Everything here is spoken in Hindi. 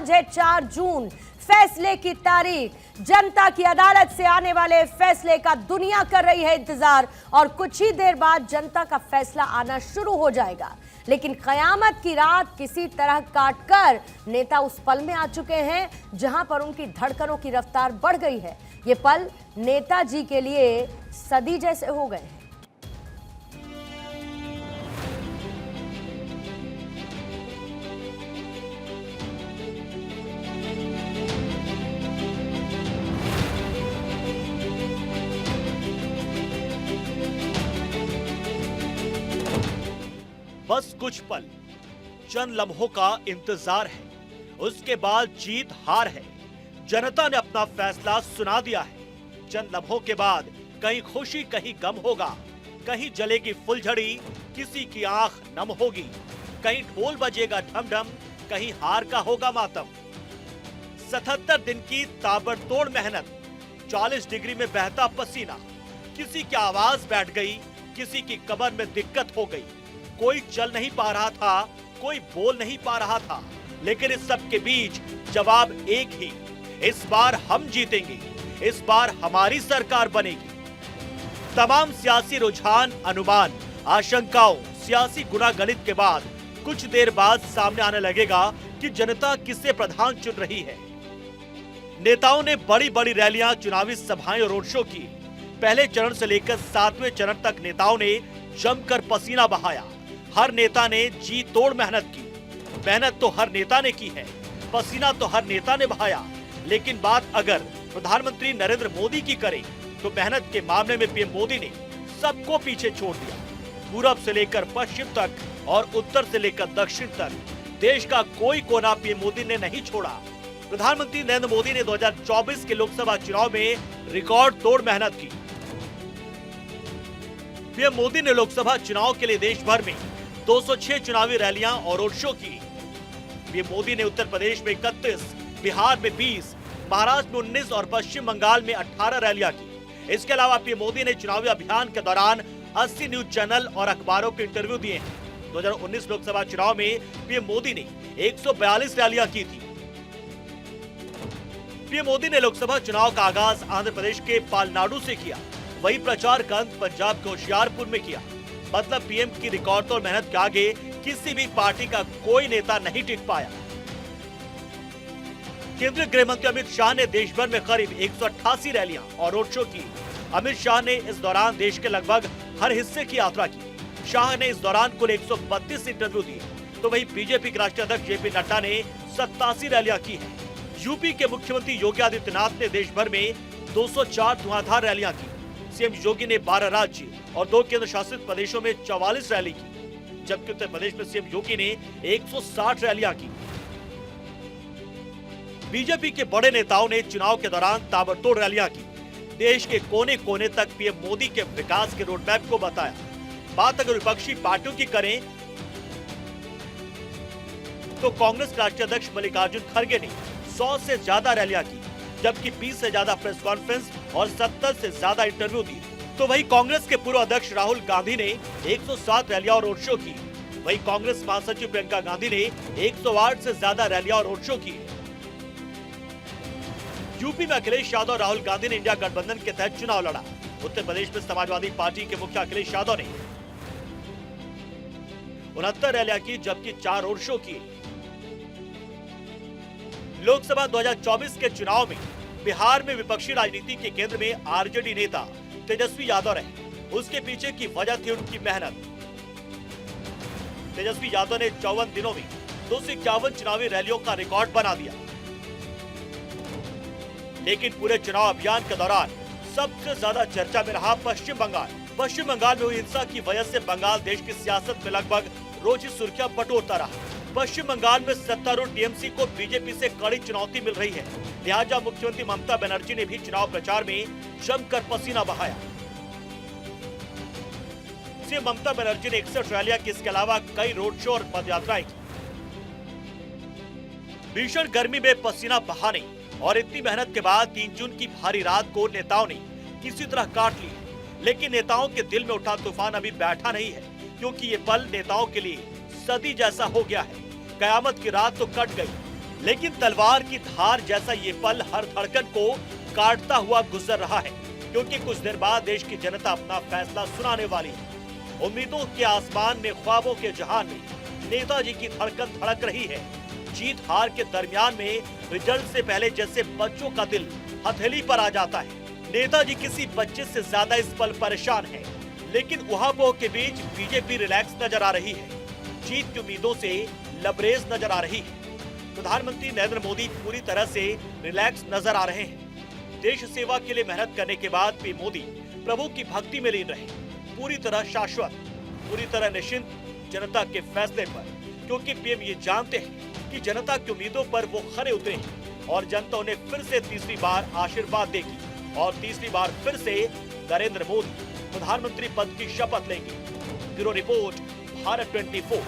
आज है 4 जून, फैसले की तारीख। जनता की अदालत से आने वाले फैसले का दुनिया कर रही है इंतजार और कुछ ही देर बाद जनता का फैसला आना शुरू हो जाएगा। लेकिन कयामत की रात किसी तरह काटकर नेता उस पल में आ चुके हैं जहां पर उनकी धड़कनों की रफ्तार बढ़ गई है। ये पल नेताजी के लिए सदी जैसे हो गए हैं। बस कुछ पल, चंद लम्हों का इंतजार है, उसके बाद जीत हार है। जनता ने अपना फैसला सुना दिया है। चंद लम्हों के बाद कहीं खुशी कहीं गम होगा, कहीं जलेगी फुलझड़ी, किसी की आंख नम होगी, कहीं ढोल बजेगा ढम ढम, कहीं हार का होगा मातम। 77 दिन की ताबड़तोड़ मेहनत, 40 डिग्री में बहता पसीना, किसी की आवाज बैठ गई, किसी की कमर में दिक्कत हो गई, कोई चल नहीं पा रहा था, कोई बोल नहीं पा रहा था, लेकिन इस सब के बीच जवाब एक ही, इस बार हम जीतेंगे, इस बार हमारी सरकार बनेगी। तमाम सियासी रुझान, अनुमान, आशंकाओं, सियासी गुणागणित के बाद कुछ देर बाद सामने आने लगेगा कि जनता किसे प्रधान चुन रही है। नेताओं ने बड़ी बड़ी रैलियां, चुनावी सभाएं और रोड शो की। पहले चरण से लेकर 7वें चरण तक नेताओं ने जमकर पसीना बहाया। हर नेता ने जी तोड़ मेहनत की। मेहनत तो हर नेता ने की है, पसीना तो हर नेता ने बहाया। लेकिन बात अगर प्रधानमंत्री नरेंद्र मोदी की करें तो मेहनत के मामले में पीएम मोदी ने सबको पीछे छोड़ दिया। पूरब से लेकर पश्चिम तक और उत्तर से लेकर दक्षिण तक देश का कोई कोना पीएम मोदी ने नहीं छोड़ा। प्रधानमंत्री नरेंद्र मोदी ने 2024 के लोकसभा चुनाव में रिकॉर्ड तोड़ मेहनत की। पीएम मोदी ने लोकसभा चुनाव के लिए देश भर में 206 चुनावी रैलियां और रोड शो की। पीएम मोदी ने उत्तर प्रदेश में 31, बिहार में 20, महाराष्ट्र में 19 और पश्चिम बंगाल में 18 रैलियां की। इसके अलावा पीएम मोदी ने चुनावी अभियान के दौरान 80 न्यूज चैनल और अखबारों के इंटरव्यू दिए हैं। 2019 लोकसभा चुनाव में पीएम मोदी ने 142 रैलियां की थी। पीएम मोदी ने लोकसभा चुनाव का आगाज आंध्र प्रदेश के पालनाडु से किया, वही प्रचार का अंत पंजाब के होशियारपुर में किया। मतलब पीएम की रिकॉर्ड तोड़ मेहनत के आगे किसी भी पार्टी का कोई नेता नहीं टिक पाया। केंद्रीय गृह मंत्री अमित शाह ने देश भर में करीब 188 रैलियां और रोड शो की। अमित शाह ने इस दौरान देश के लगभग हर हिस्से की यात्रा की। शाह ने इस दौरान कुल 132 इंटरव्यू दिए, तो वही बीजेपी के राष्ट्रीय अध्यक्ष जेपी नड्डा ने 87 रैलियां की है। यूपी के मुख्यमंत्री योगी आदित्यनाथ ने देश भर में 204 धुआंधार रैलियां की। सीएम योगी ने 12 राज्य और 2 केंद्र शासित प्रदेशों में 44 रैली की, जबकि उत्तर प्रदेश में सीएम योगी ने 160 रैलियां की। बीजेपी के बड़े नेताओं ने चुनाव के दौरान ताबड़तोड़ रैलियां की। देश के कोने कोने तक पीएम मोदी के विकास के रोडमैप को बताया। बात अगर विपक्षी पार्टियों की करें तो कांग्रेस राष्ट्रीय अध्यक्ष मल्लिकार्जुन खड़गे ने 100 से ज्यादा रैलियां की, जबकि 20 से ज्यादा प्रेस कॉन्फ्रेंस और 70 से ज्यादा इंटरव्यू दिए। तो वही कांग्रेस के पूर्व अध्यक्ष राहुल गांधी ने 107 रैलियां और रोड शो की। वही कांग्रेस महासचिव प्रियंका गांधी ने 108 से ज्यादा रैलियां और रोड शो की। यूपी में अखिलेश यादव और राहुल गांधी ने इंडिया गठबंधन के तहत चुनाव लड़ा। उत्तर प्रदेश में समाजवादी पार्टी के मुखिया अखिलेश यादव ने 69 रैलियां की, जबकि 4 रोड शो किए। लोकसभा 2024 के चुनाव में बिहार में विपक्षी राजनीति के केंद्र में आरजेडी नेता तेजस्वी यादव रहे। उसके पीछे की वजह थी उनकी मेहनत। तेजस्वी यादव ने 54 दिनों में 251 चुनावी रैलियों का रिकॉर्ड बना दिया। लेकिन पूरे चुनाव अभियान के दौरान सबसे ज्यादा चर्चा में रहा पश्चिम बंगाल। पश्चिम बंगाल में हुई हिंसा की वजह से बंगाल देश की सियासत में लगभग रोज ही सुर्खियां बटोरता रहा। पश्चिम बंगाल में सत्तारूढ़ टीएमसी को बीजेपी से कड़ी चुनौती मिल रही है। लिहाजा मुख्यमंत्री ममता बनर्जी ने भी चुनाव प्रचार में जमकर पसीना बहाया। सीएम ममता बनर्जी ने 61 रैलियां की, इसके अलावा कई रोड शो और पदयात्राएं की। भीषण गर्मी में पसीना बहाने और इतनी मेहनत के बाद 3 जून की भारी रात को नेताओं ने किसी तरह काट ली है। लेकिन नेताओं के दिल में उठा तूफान अभी बैठा नहीं है, क्योंकि ये पल नेताओं के लिए सदी जैसा हो गया है। कयामत की रात तो कट गई, लेकिन तलवार की धार जैसा ये पल हर धड़कन को काटता हुआ गुजर रहा है, क्योंकि कुछ देर बाद देश की जनता अपना फैसला सुनाने वाली है। उम्मीदों के आसमान में, ख्वाबों के जहान में नेताजी की धड़कन धड़क रही है। जीत हार के दरमियान में रिजल्ट से पहले जैसे बच्चों का दिल हथेली पर आ जाता है। नेताजी किसी बच्चे से ज्यादा इस पल परेशान है, लेकिन उहापोह के बीच बीजेपी रिलैक्स नजर आ रही है। जीत की उम्मीदों से लबरेज नजर आ रही है। प्रधानमंत्री नरेंद्र मोदी पूरी तरह से रिलैक्स नजर आ रहे हैं। देश सेवा के लिए मेहनत करने के बाद पीएम मोदी प्रभु की भक्ति में लीन रहे, पूरी तरह शाश्वत, पूरी तरह निश्चिंत जनता के फैसले पर, क्योंकि पीएम ये जानते हैं कि जनता की उम्मीदों पर वो खरे उतरे हैं और जनता उन्हें फिर से तीसरी बार आशीर्वाद देगी और तीसरी बार फिर से नरेंद्र मोदी प्रधानमंत्री पद की शपथ लेंगे। Bureau report, Bharat 24।